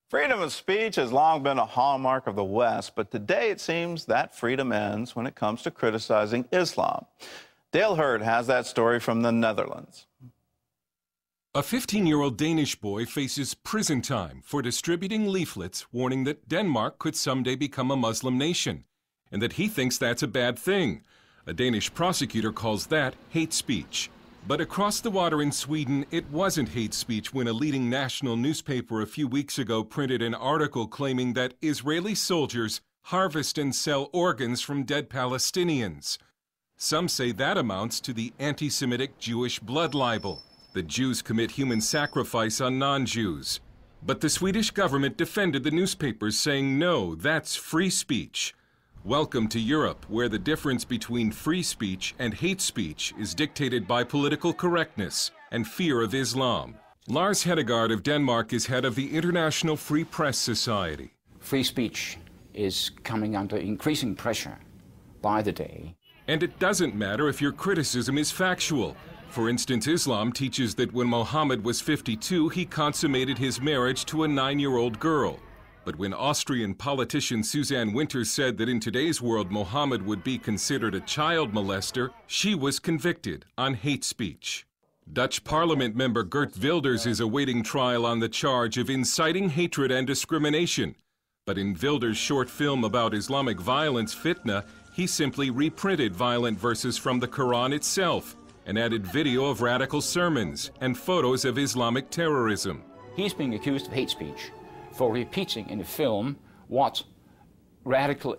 Freedom of speech has long been a hallmark of the West, but today it seems that freedom ends when it comes to criticizing Islam. Dale Hurd has that story from the Netherlands. A 15-year-old Danish boy faces prison time for distributing leaflets warning that Denmark could someday become a Muslim nation, and that he thinks that's a bad thing. A Danish prosecutor calls that hate speech. But across the water in Sweden, it wasn't hate speech when a leading national newspaper a few weeks ago printed an article claiming that Israeli soldiers harvest and sell organs from dead Palestinians. Some say that amounts to the anti-Semitic Jewish blood libel. The Jews commit human sacrifice on non-Jews. But the Swedish government defended the newspapers, saying, no, that's free speech. Welcome to Europe, where the difference between free speech and hate speech is dictated by political correctness and fear of Islam. Lars Hedegaard of Denmark is head of the International Free Press Society. Free speech is coming under increasing pressure by the day. And it doesn't matter if your criticism is factual. For instance, Islam teaches that when Muhammad was 52, he consummated his marriage to a 9-year-old girl. But when Austrian politician Suzanne Winter said that in today's world Muhammad would be considered a child molester, she was convicted on hate speech. Dutch parliament member Geert Wilders is awaiting trial on the charge of inciting hatred and discrimination. But in Wilders' short film about Islamic violence, Fitna, he simply reprinted violent verses from the Quran itself and added video of radical sermons and photos of Islamic terrorism. He's being accused of hate speech for repeating in a film what radical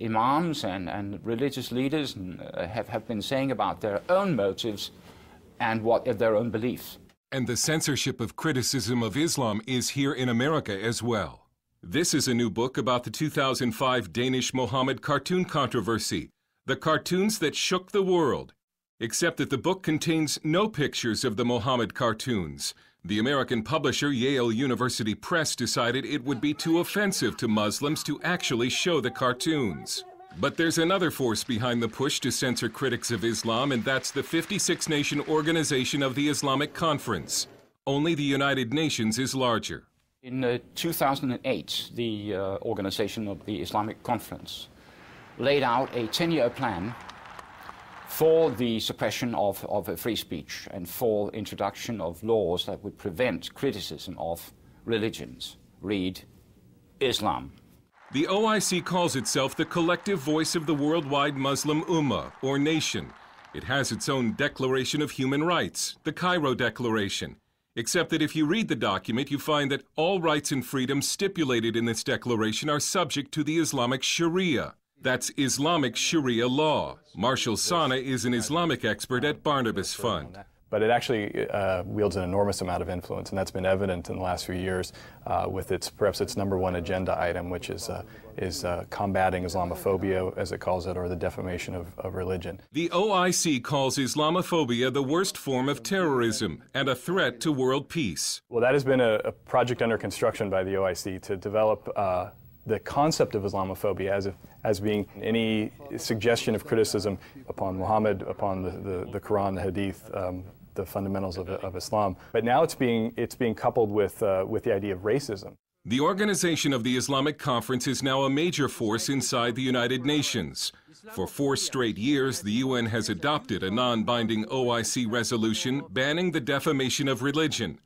imams and religious leaders have been saying about their own motives and what their own beliefs. And the censorship of criticism of Islam is here in America as well. This is a new book about the 2005 Danish Mohammed cartoon controversy, the cartoons that shook the world. Except that the book contains no pictures of the Mohammed cartoons. The American publisher, Yale University Press, decided it would be too offensive to Muslims to actually show the cartoons. But there's another force behind the push to censor critics of Islam, and that's the 56-nation Organization of the Islamic Conference. Only the United Nations is larger. In 2008, the Organization of the Islamic Conference laid out a 10-year plan for the suppression of free speech and for introduction of laws that would prevent criticism of religions. Read Islam. The OIC calls itself the collective voice of the worldwide Muslim Ummah, or nation. It has its own Declaration of Human Rights, the Cairo Declaration. Except that if you read the document, you find that all rights and freedoms stipulated in this declaration are subject to the Islamic Sharia. That's Islamic Sharia law. Marshall Sana is an Islamic expert at Barnabas Fund. But it actually wields an enormous amount of influence, and that's been evident in the last few years with perhaps its #1 agenda item, which is combating Islamophobia, as it calls it, or the defamation of religion. The OIC calls Islamophobia the worst form of terrorism and a threat to world peace. Well, that has been a project under construction by the OIC to develop the concept of Islamophobia as being any suggestion of criticism upon Muhammad, upon the Quran, the Hadith, the fundamentals of Islam. But now it's being coupled with the idea of racism. The Organization of the Islamic Conference is now a major force inside the United Nations. For 4 straight years, the UN has adopted a non-binding OIC resolution banning the defamation of religion.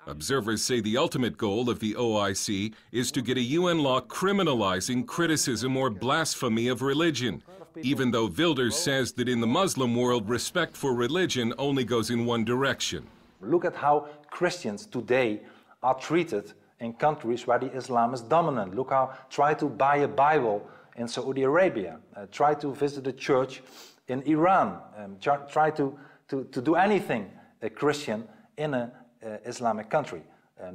Observers say the ultimate goal of the OIC is to get a UN law criminalizing criticism or blasphemy of religion, even though Wilders says that in the Muslim world, respect for religion only goes in one direction. Look at how Christians today are treated in countries where the Islam is dominant. Look how try to buy a Bible in Saudi Arabia, try to visit a church in Iran, try to do anything a Christian in a Islamic country.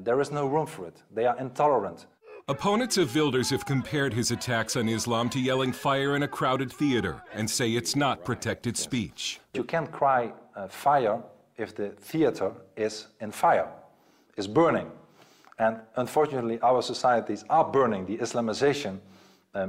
There is no room for it. They are intolerant. Opponents of Wilders have compared his attacks on Islam to yelling fire in a crowded theater and say it's not protected speech. You can't cry fire if the theater is in fire, is burning. And unfortunately, our societies are burning. The Islamization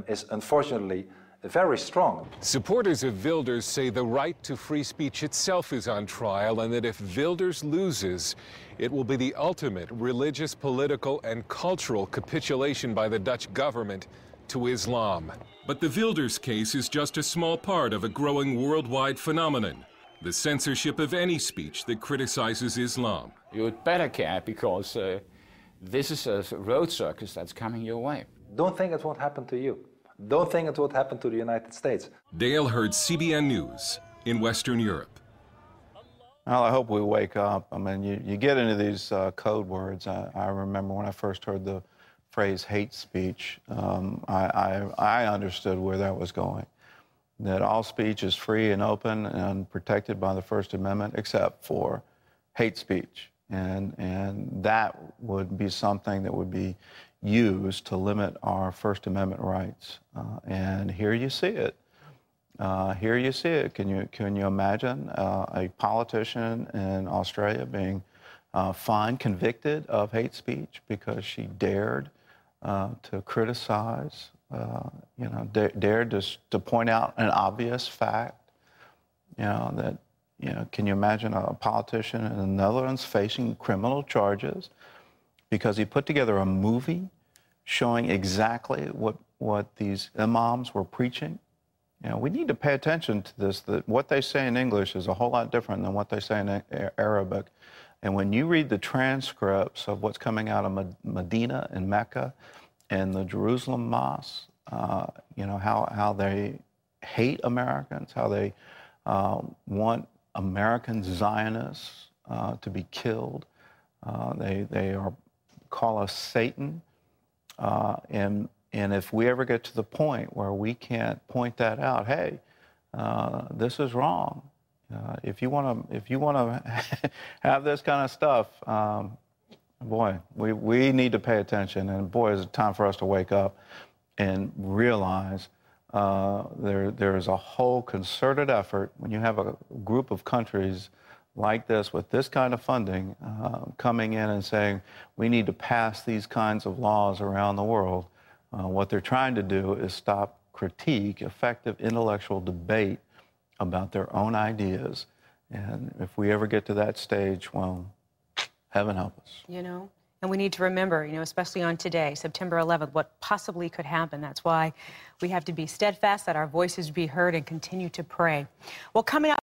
is unfortunately very strong. Supporters of Wilders say the right to free speech itself is on trial, and that if Wilders loses, it will be the ultimate religious, political, and cultural capitulation by the Dutch government to Islam. But the Wilders case is just a small part of a growing worldwide phenomenon, the censorship of any speech that criticizes Islam. You had better care, because this is a road circus that's coming your way. Don't think it won't happen to you. Don't think it won't happen to the United States. Dale Hurd, CBN News in Western Europe. Well, I hope we wake up. I mean, you get into these code words. I remember when I first heard the phrase hate speech, I understood where that was going. That all speech is free and open and protected by the First Amendment, except for hate speech. And that would be something that would be used to limit our First Amendment rights. And here you see it. Here you see it. Can you imagine a politician in Australia being fined, convicted of hate speech because she dared to criticize, dared to point out an obvious fact, that, can you imagine a politician in the Netherlands facing criminal charges because he put together a movie showing exactly what these imams were preaching? We need to pay attention to this, that what they say in English is a whole lot different than what they say in Arabic. And when you read the transcripts of what's coming out of Medina and Mecca and the Jerusalem mosques, how they hate Americans, how they want American Zionists to be killed. They call us Satan. And if we ever get to the point where we can't point that out, hey, this is wrong. If you want to have this kind of stuff, boy, we need to pay attention. And boy, is it time for us to wake up and realize there is a whole concerted effort when you have a group of countries like this with this kind of funding coming in and saying we need to pass these kinds of laws around the world. What they're trying to do is stop critique, effective intellectual debate about their own ideas. And if we ever get to that stage, well, heaven help us. And we need to remember, especially on today, September 11th, what possibly could happen. That's why we have to be steadfast, that our voices be heard, and continue to pray. Well, coming up.